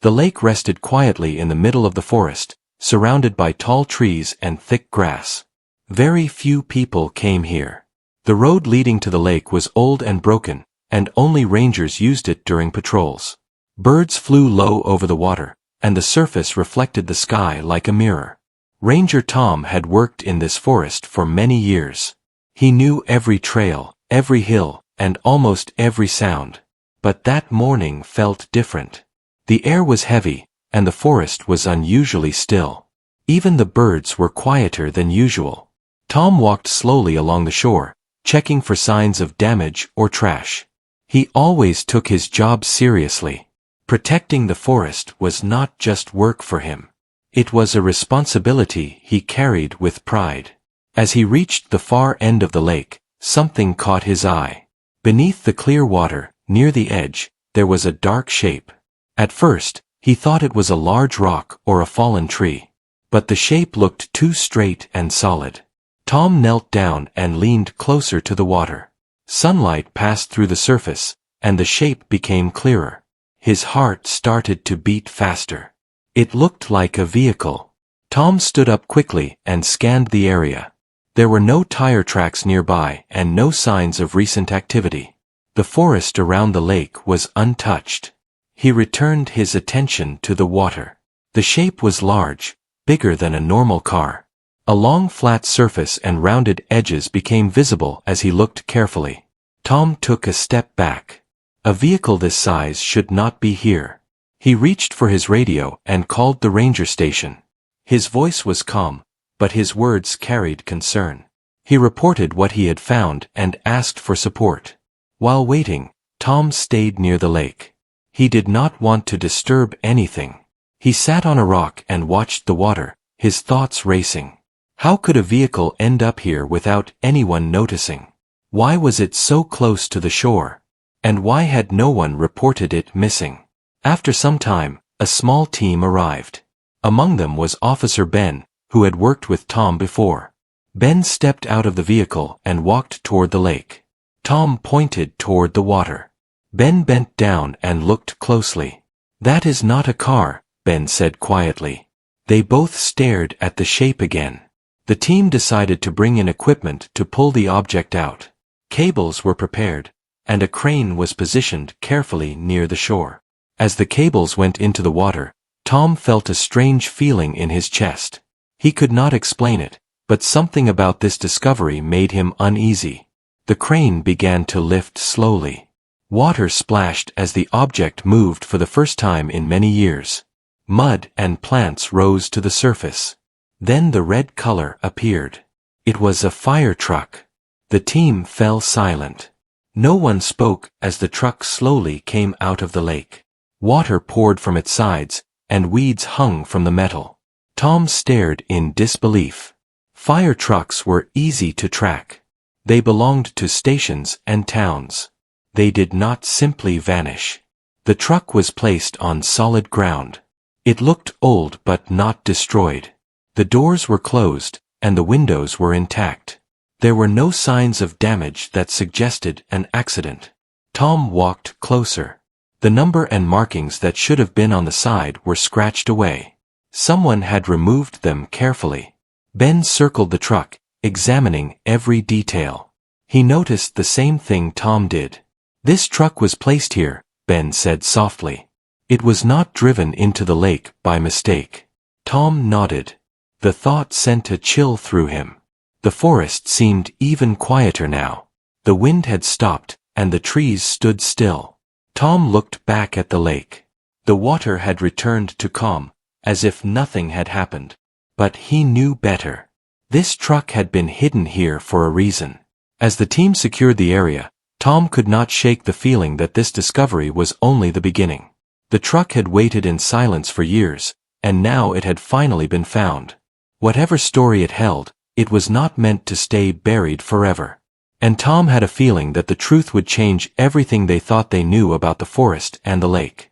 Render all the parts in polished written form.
The lake rested quietly in the middle of the forest, surrounded by tall trees and thick grass. Very few people came here. The road leading to the lake was old and broken, and only rangers used it during patrols. Birds flew low over the water, and the surface reflected the sky like a mirror. Ranger Tom had worked in this forest for many years. He knew every trail, every hill, and almost every sound. But that morning felt different. The air was heavy, and the forest was unusually still. Even the birds were quieter than usual. Tom walked slowly along the shore, checking for signs of damage or trash. He always took his job seriously. Protecting the forest was not just work for him. It was a responsibility he carried with pride. As he reached the far end of the lake, something caught his eye. Beneath the clear water, near the edge, there was a dark shape. At first, he thought it was a large rock or a fallen tree. But the shape looked too straight and solid. Tom knelt down and leaned closer to the water. Sunlight passed through the surface, and the shape became clearer. His heart started to beat faster. It looked like a vehicle. Tom stood up quickly and scanned the area. There were no tire tracks nearby and no signs of recent activity. The forest around the lake was untouched. He returned his attention to the water. The shape was large, bigger than a normal car. A long flat surface and rounded edges became visible as he looked carefully. Tom took a step back. A vehicle this size should not be here. He reached for his radio and called the ranger station. His voice was calm, but his words carried concern. He reported what he had found and asked for support. While waiting, Tom stayed near the lake. He did not want to disturb anything. He sat on a rock and watched the water, his thoughts racing. How could a vehicle end up here without anyone noticing? Why was it so close to the shore? And why had no one reported it missing? After some time, a small team arrived. Among them was Officer Ben, who had worked with Tom before. Ben stepped out of the vehicle and walked toward the lake. Tom pointed toward the water. Ben bent down and looked closely. "That is not a car," Ben said quietly. They both stared at the shape again. The team decided to bring in equipment to pull the object out. Cables were prepared, and a crane was positioned carefully near the shore. As the cables went into the water, Tom felt a strange feeling in his chest. He could not explain it, but something about this discovery made him uneasy. The crane began to lift slowly. Water splashed as the object moved for the first time in many years. Mud and plants rose to the surface. Then the red color appeared. It was a fire truck. The team fell silent. No one spoke as the truck slowly came out of the lake. Water poured from its sides, and weeds hung from the metal. Tom stared in disbelief. Fire trucks were easy to track. They belonged to stations and towns. They did not simply vanish. The truck was placed on solid ground. It looked old but not destroyed. The doors were closed, and the windows were intact. There were no signs of damage that suggested an accident. Tom walked closer. The number and markings that should have been on the side were scratched away. Someone had removed them carefully. Ben circled the truck, examining every detail. He noticed the same thing Tom did. "This truck was placed here," Ben said softly. "It was not driven into the lake by mistake." Tom nodded. The thought sent a chill through him. The forest seemed even quieter now. The wind had stopped, and the trees stood still. Tom looked back at the lake. The water had returned to calm, as if nothing had happened. But he knew better. This truck had been hidden here for a reason. As the team secured the area, Tom could not shake the feeling that this discovery was only the beginning. The truck had waited in silence for years, and now it had finally been found. Whatever story it held, it was not meant to stay buried forever. And Tom had a feeling that the truth would change everything they thought they knew about the forest and the lake.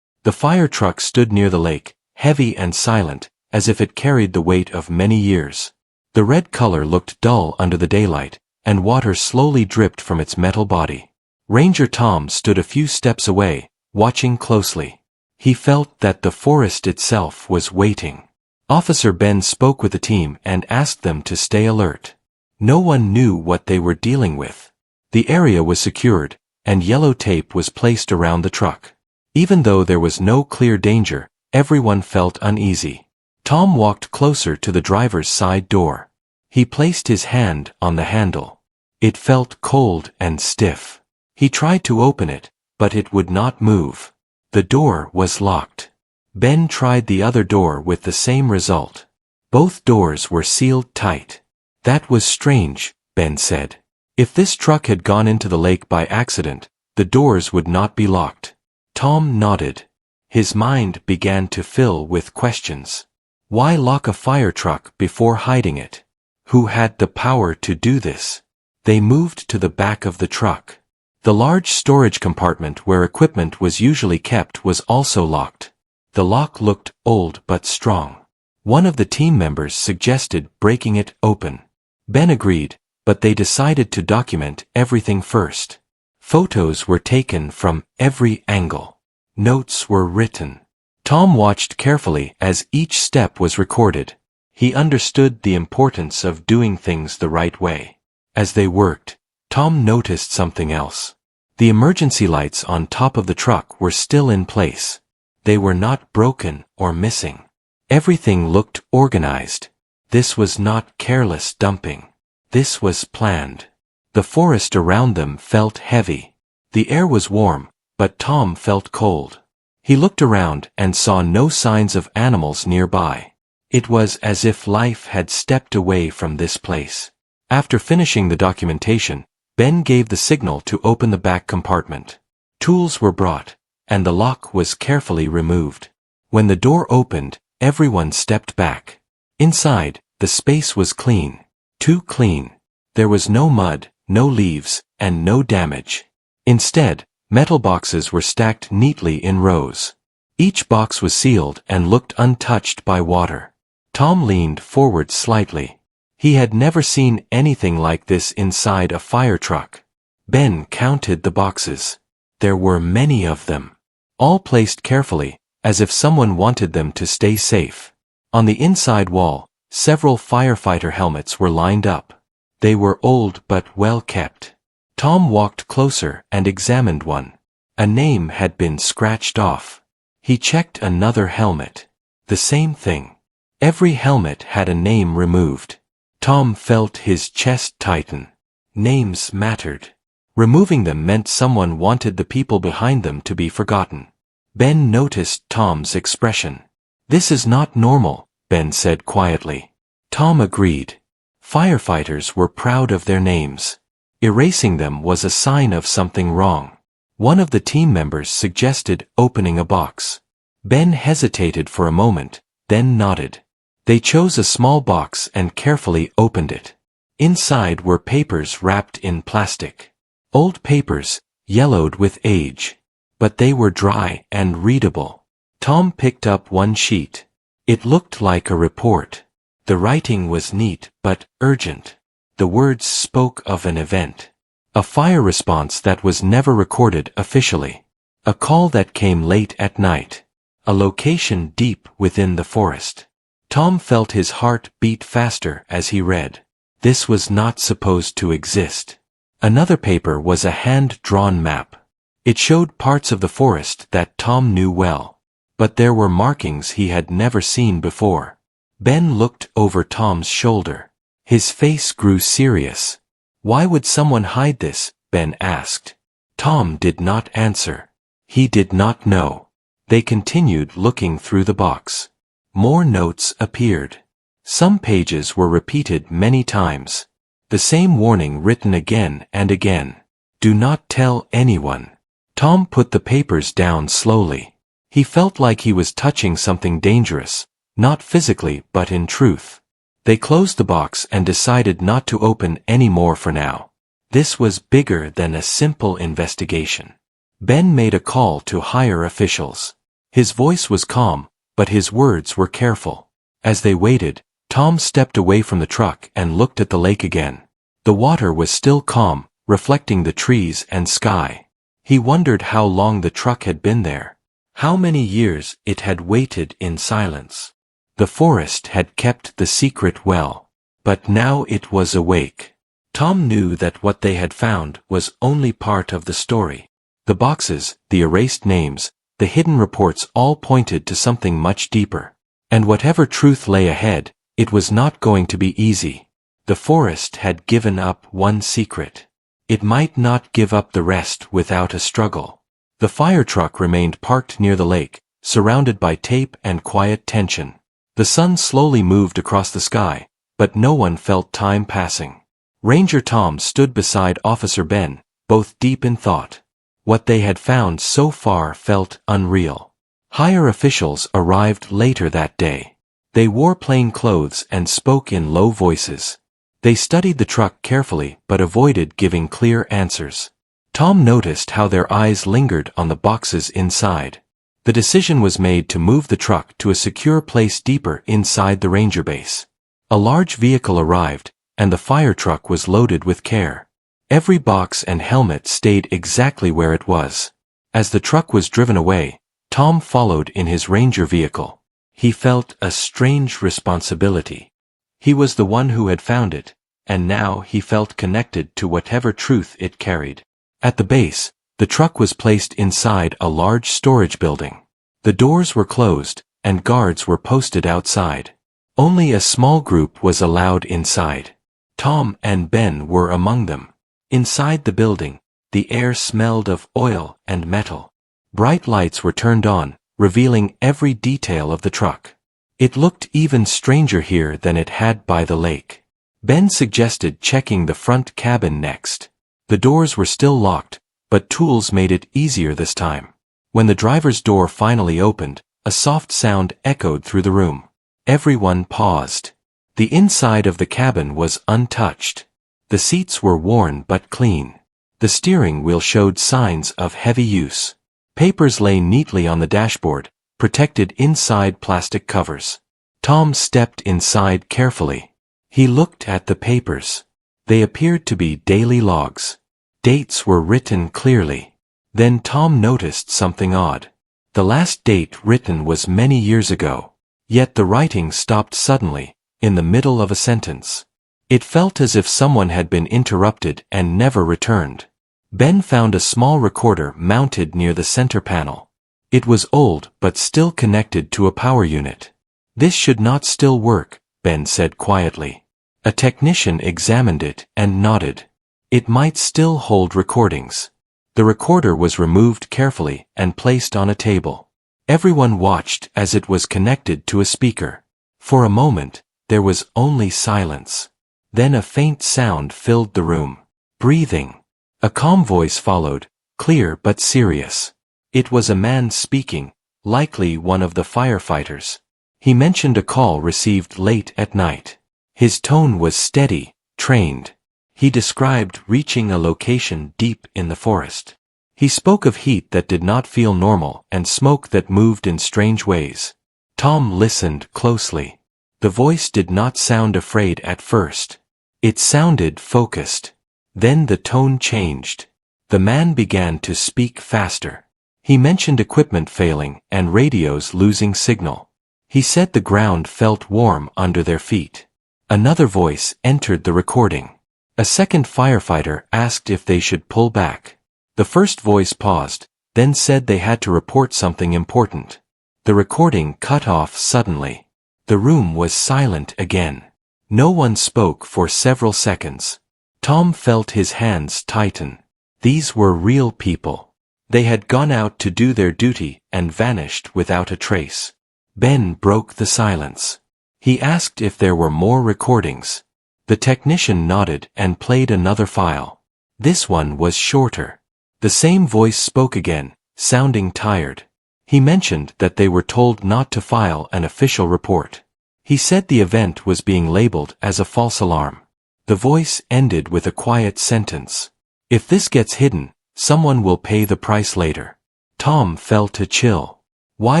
The fire truck stood near the lake, heavy and silent, as if it carried the weight of many years. The red color looked dull under the daylight, and water slowly dripped from its metal body. Ranger Tom stood a few steps away, watching closely. He felt that the forest itself was waiting. Officer Ben spoke with the team and asked them to stay alert. No one knew what they were dealing with. The area was secured, and yellow tape was placed around the truck. Even though there was no clear danger, everyone felt uneasy. Tom walked closer to the driver's side door. He placed his hand on the handle. It felt cold and stiff. He tried to open it, but it would not move. The door was locked. Ben tried the other door with the same result. Both doors were sealed tight. That was strange, Ben said. If this truck had gone into the lake by accident, the doors would not be locked. Tom nodded. His mind began to fill with questions. Why lock a fire truck before hiding it? Who had the power to do this? They moved to the back of the truck. The large storage compartment where equipment was usually kept was also locked. The lock looked old but strong. One of the team members suggested breaking it open. Ben agreed, but they decided to document everything first. Photos were taken from every angle. Notes were written. Tom watched carefully as each step was recorded. He understood the importance of doing things the right way. As they worked, Tom noticed something else. The emergency lights on top of the truck were still in place. They were not broken or missing. Everything looked organized. This was not careless dumping. This was planned. The forest around them felt heavy. The air was warm, but Tom felt cold. He looked around and saw no signs of animals nearby. It was as if life had stepped away from this place. After finishing the documentation, Ben gave the signal to open the back compartment. Tools were brought, and the lock was carefully removed. When the door opened, everyone stepped back. Inside, the space was clean. Too clean. There was no mud, no leaves, and no damage. Instead, metal boxes were stacked neatly in rows. Each box was sealed and looked untouched by water. Tom leaned forward slightly. He had never seen anything like this inside a fire truck. Ben counted the boxes. There were many of them. All placed carefully, as if someone wanted them to stay safe. On the inside wall, several firefighter helmets were lined up. They were old but well kept. Tom walked closer and examined one. A name had been scratched off. He checked another helmet. The same thing. Every helmet had a name removed. Tom felt his chest tighten. Names mattered. Removing them meant someone wanted the people behind them to be forgotten. Ben noticed Tom's expression. "This is not normal," Ben said quietly. Tom agreed. Firefighters were proud of their names. Erasing them was a sign of something wrong. One of the team members suggested opening a box. Ben hesitated for a moment, then nodded. They chose a small box and carefully opened it. Inside were papers wrapped in plastic. Old papers, yellowed with age. But they were dry and readable. Tom picked up one sheet. It looked like a report. The writing was neat but urgent. The words spoke of an event. A fire response that was never recorded officially. A call that came late at night. A location deep within the forest. Tom felt his heart beat faster as he read. This was not supposed to exist. Another paper was a hand-drawn map. It showed parts of the forest that Tom knew well. But there were markings he had never seen before. Ben looked over Tom's shoulder. His face grew serious. "Why would someone hide this?" Ben asked. Tom did not answer. He did not know. They continued looking through the box. More notes appeared. Some pages were repeated many times. The same warning written again and again. "Do not tell anyone." Tom put the papers down slowly. He felt like he was touching something dangerous, not physically but in truth. They closed the box and decided not to open any more for now. This was bigger than a simple investigation. Ben made a call to higher officials. His voice was calm, but his words were careful. As they waited, Tom stepped away from the truck and looked at the lake again. The water was still calm, reflecting the trees and sky. He wondered how long the truck had been there. How many years it had waited in silence. The forest had kept the secret well. But now it was awake. Tom knew that what they had found was only part of the story. The boxes, the erased names, the hidden reports all pointed to something much deeper. And whatever truth lay ahead, it was not going to be easy. The forest had given up one secret. It might not give up the rest without a struggle. The fire truck remained parked near the lake, surrounded by tape and quiet tension. The sun slowly moved across the sky, but no one felt time passing. Ranger Tom stood beside Officer Ben, both deep in thought. What they had found so far felt unreal. Higher officials arrived later that day. They wore plain clothes and spoke in low voices. They studied the truck carefully but avoided giving clear answers. Tom noticed how their eyes lingered on the boxes inside. The decision was made to move the truck to a secure place deeper inside the ranger base. A large vehicle arrived, and the fire truck was loaded with care. Every box and helmet stayed exactly where it was. As the truck was driven away, Tom followed in his ranger vehicle. He felt a strange responsibility. He was the one who had found it, and now he felt connected to whatever truth it carried. At the base, the truck was placed inside a large storage building. The doors were closed, and guards were posted outside. Only a small group was allowed inside. Tom and Ben were among them. Inside the building, the air smelled of oil and metal. Bright lights were turned on, revealing every detail of the truck. It looked even stranger here than it had by the lake. Ben suggested checking the front cabin next. The doors were still locked, but tools made it easier this time. When the driver's door finally opened, a soft sound echoed through the room. Everyone paused. The inside of the cabin was untouched. The seats were worn but clean. The steering wheel showed signs of heavy use. Papers lay neatly on the dashboard, protected inside plastic covers. Tom stepped inside carefully. He looked at the papers. They appeared to be daily logs. Dates were written clearly. Then Tom noticed something odd. The last date written was many years ago. Yet the writing stopped suddenly, in the middle of a sentence. It felt as if someone had been interrupted and never returned. Ben found a small recorder mounted near the center panel. It was old but still connected to a power unit. "This should not still work," Ben said quietly. A technician examined it and nodded. It might still hold recordings. The recorder was removed carefully and placed on a table. Everyone watched as it was connected to a speaker. For a moment, there was only silence. Then a faint sound filled the room. Breathing. A calm voice followed, clear but serious. It was a man speaking, likely one of the firefighters. He mentioned a call received late at night. His tone was steady, trained. He described reaching a location deep in the forest. He spoke of heat that did not feel normal and smoke that moved in strange ways. Tom listened closely. The voice did not sound afraid at first. It sounded focused. Then the tone changed. The man began to speak faster. He mentioned equipment failing and radios losing signal. He said the ground felt warm under their feet. Another voice entered the recording. A second firefighter asked if they should pull back. The first voice paused, then said they had to report something important. The recording cut off suddenly. The room was silent again. No one spoke for several seconds. Tom felt his hands tighten. These were real people. They had gone out to do their duty and vanished without a trace. Ben broke the silence. He asked if there were more recordings. The technician nodded and played another file. This one was shorter. The same voice spoke again, sounding tired. He mentioned that they were told not to file an official report. He said the event was being labeled as a false alarm. The voice ended with a quiet sentence. "If this gets hidden, someone will pay the price later." Tom felt a chill. "Why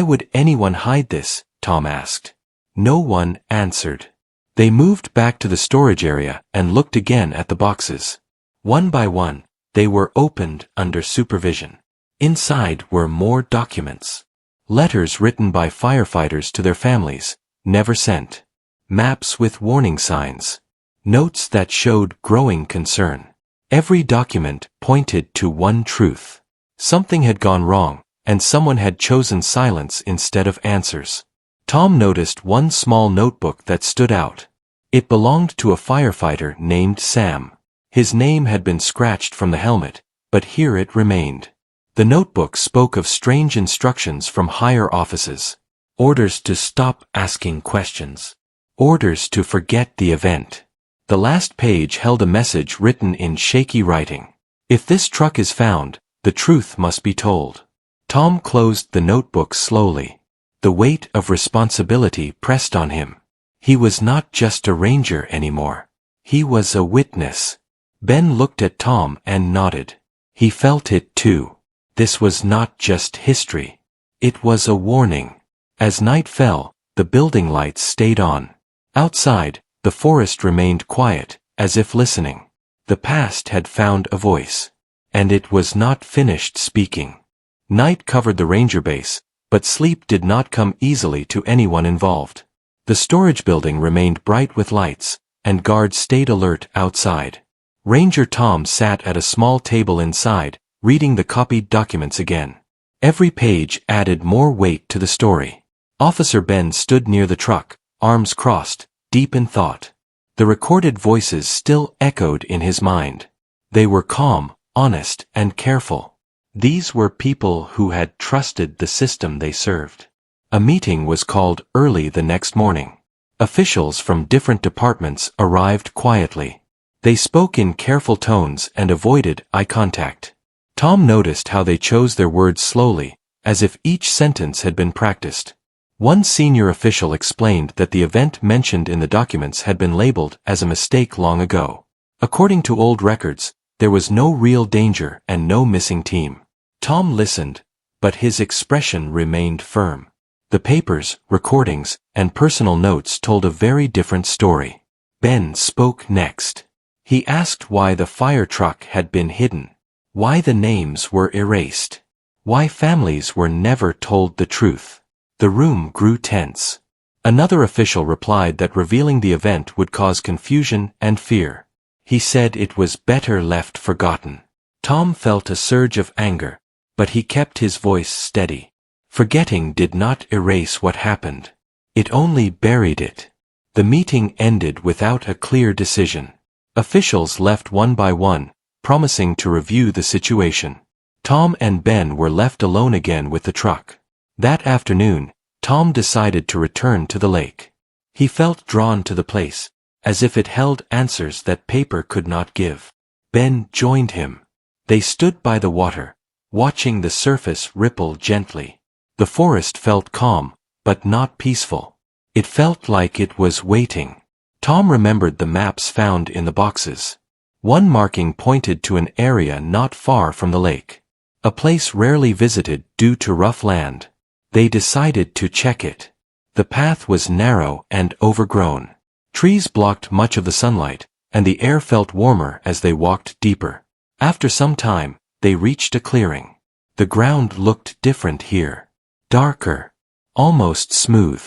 would anyone hide this?" Tom asked. No one answered. They moved back to the storage area and looked again at the boxes. One by one, they were opened under supervision. Inside were more documents. Letters written by firefighters to their families, never sent. Maps with warning signs. Notes that showed growing concern. Every document pointed to one truth. Something had gone wrong, and someone had chosen silence instead of answers. Tom noticed one small notebook that stood out. It belonged to a firefighter named Sam. His name had been scratched from the helmet, but here it remained. The notebook spoke of strange instructions from higher offices. Orders to stop asking questions. Orders to forget the event. The last page held a message written in shaky writing. If this truck is found, the truth must be told. Tom closed the notebook slowly. The weight of responsibility pressed on him. He was not just a ranger anymore. He was a witness. Ben looked at Tom and nodded. He felt it too. This was not just history. It was a warning. As night fell, the building lights stayed on. Outside, the forest remained quiet, as if listening. The past had found a voice. And it was not finished speaking. Night covered the ranger base, but sleep did not come easily to anyone involved. The storage building remained bright with lights, and guards stayed alert outside. Ranger Tom sat at a small table inside, reading the copied documents again. Every page added more weight to the story. Officer Ben stood near the truck, arms crossed, deep in thought. The recorded voices still echoed in his mind. They were calm, honest, and careful. These were people who had trusted the system they served. A meeting was called early the next morning. Officials from different departments arrived quietly. They spoke in careful tones and avoided eye contact. Tom noticed how they chose their words slowly, as if each sentence had been practiced. One senior official explained that the event mentioned in the documents had been labeled as a mistake long ago. According to old records, there was no real danger and no missing team. Tom listened, but his expression remained firm. The papers, recordings, and personal notes told a very different story. Ben spoke next. He asked why the fire truck had been hidden. Why the names were erased. Why families were never told the truth. The room grew tense. Another official replied that revealing the event would cause confusion and fear. He said it was better left forgotten. Tom felt a surge of anger, but he kept his voice steady. Forgetting did not erase what happened. It only buried it. The meeting ended without a clear decision. Officials left one by one, promising to review the situation. Tom and Ben were left alone again with the truck. That afternoon, Tom decided to return to the lake. He felt drawn to the place, as if it held answers that paper could not give. Ben joined him. They stood by the water, watching the surface ripple gently. The forest felt calm, but not peaceful. It felt like it was waiting. Tom remembered the maps found in the boxes. One marking pointed to an area not far from the lake. A place rarely visited due to rough land. They decided to check it. The path was narrow and overgrown. Trees blocked much of the sunlight, and the air felt warmer as they walked deeper. After some time, they reached a clearing. The ground looked different here. Darker. Almost smooth.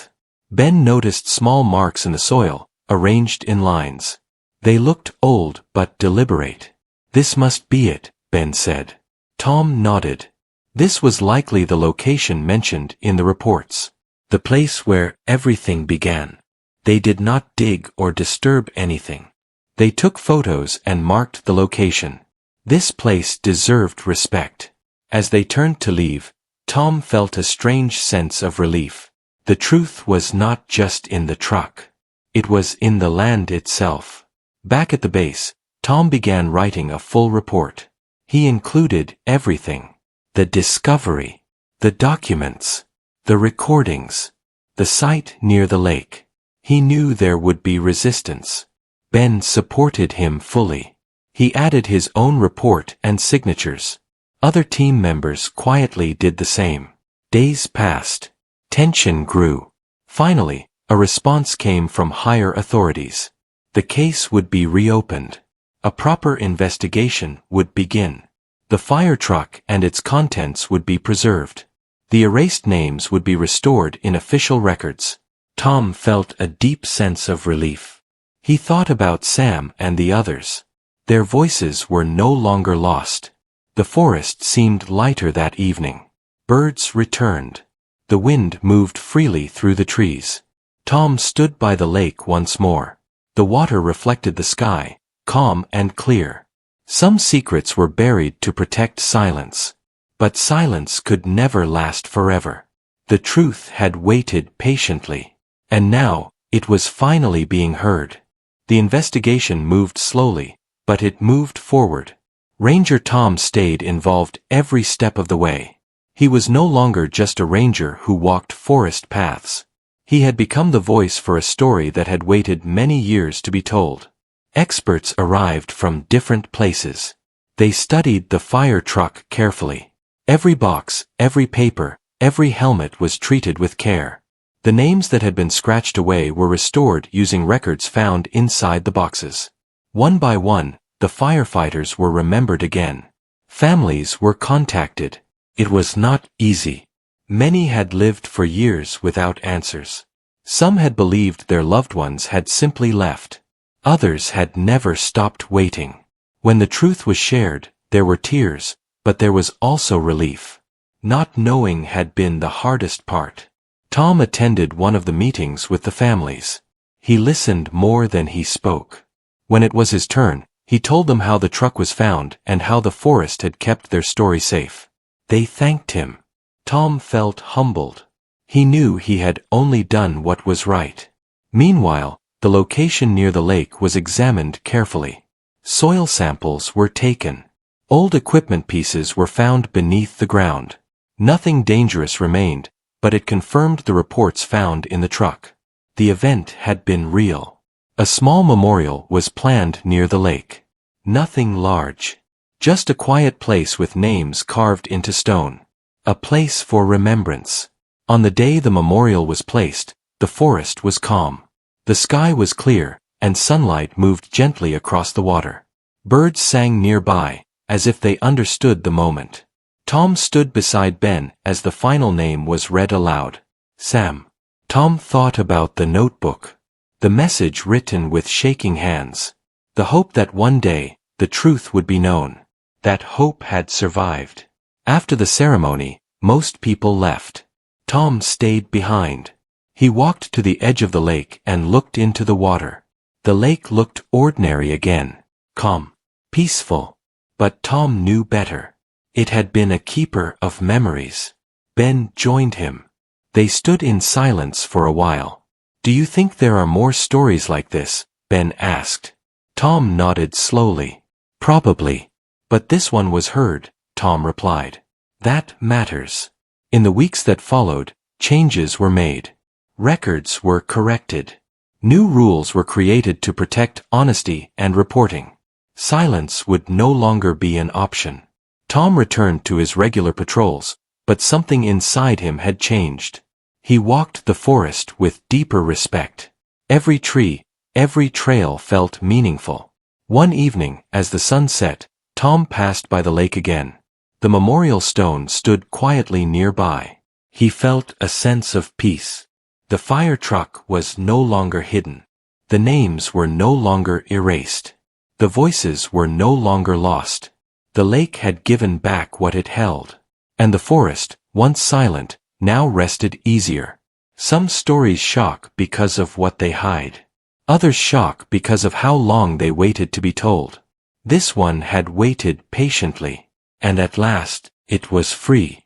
Ben noticed small marks in the soil, arranged in lines. They looked old but deliberate. This must be it, Ben said. Tom nodded. This was likely the location mentioned in the reports. The place where everything began. They did not dig or disturb anything. They took photos and marked the location. This place deserved respect. As they turned to leave, Tom felt a strange sense of relief. The truth was not just in the truck. It was in the land itself. Back at the base, Tom began writing a full report. He included everything. The discovery, the documents, the recordings, the site near the lake. He knew there would be resistance. Ben supported him fully. He added his own report and signatures. Other team members quietly did the same. Days passed. Tension grew. Finally, a response came from higher authorities. The case would be reopened. A proper investigation would begin. The fire truck and its contents would be preserved. The erased names would be restored in official records. Tom felt a deep sense of relief. He thought about Sam and the others. Their voices were no longer lost. The forest seemed lighter that evening. Birds returned. The wind moved freely through the trees. Tom stood by the lake once more. The water reflected the sky, calm and clear. Some secrets were buried to protect silence. But silence could never last forever. The truth had waited patiently. And now, it was finally being heard. The investigation moved slowly, but it moved forward. Ranger Tom stayed involved every step of the way. He was no longer just a ranger who walked forest paths. He had become the voice for a story that had waited many years to be told. Experts arrived from different places. They studied the fire truck carefully. Every box, every paper, every helmet was treated with care. The names that had been scratched away were restored using records found inside the boxes. One by one, the firefighters were remembered again. Families were contacted. It was not easy. Many had lived for years without answers. Some had believed their loved ones had simply left. Others had never stopped waiting. When the truth was shared, there were tears, but there was also relief. Not knowing had been the hardest part. Tom attended one of the meetings with the families. He listened more than he spoke. When it was his turn, he told them how the truck was found and how the forest had kept their story safe. They thanked him. Tom felt humbled. He knew he had only done what was right. Meanwhile, the location near the lake was examined carefully. Soil samples were taken. Old equipment pieces were found beneath the ground. Nothing dangerous remained, but it confirmed the reports found in the truck. The event had been real. A small memorial was planned near the lake. Nothing large. Just a quiet place with names carved into stone. A place for remembrance. On the day the memorial was placed, the forest was calm. The sky was clear, and sunlight moved gently across the water. Birds sang nearby, as if they understood the moment. Tom stood beside Ben as the final name was read aloud. Sam. Tom thought about the notebook. The message written with shaking hands. The hope that one day, the truth would be known. That hope had survived. After the ceremony, most people left. Tom stayed behind. He walked to the edge of the lake and looked into the water. The lake looked ordinary again. Calm. Peaceful. But Tom knew better. It had been a keeper of memories. Ben joined him. They stood in silence for a while. Do you think there are more stories like this? Ben asked. Tom nodded slowly. Probably. But this one was heard, Tom replied. That matters. In the weeks that followed, changes were made. Records were corrected. New rules were created to protect honesty and reporting. Silence would no longer be an option. Tom returned to his regular patrols, but something inside him had changed. He walked the forest with deeper respect. Every tree, every trail felt meaningful. One evening, as the sun set, Tom passed by the lake again. The memorial stone stood quietly nearby. He felt a sense of peace. The fire truck was no longer hidden. The names were no longer erased. The voices were no longer lost. The lake had given back what it held. And the forest, once silent, now rested easier. Some stories shock because of what they hide. Others shock because of how long they waited to be told. This one had waited patiently. And at last, it was free.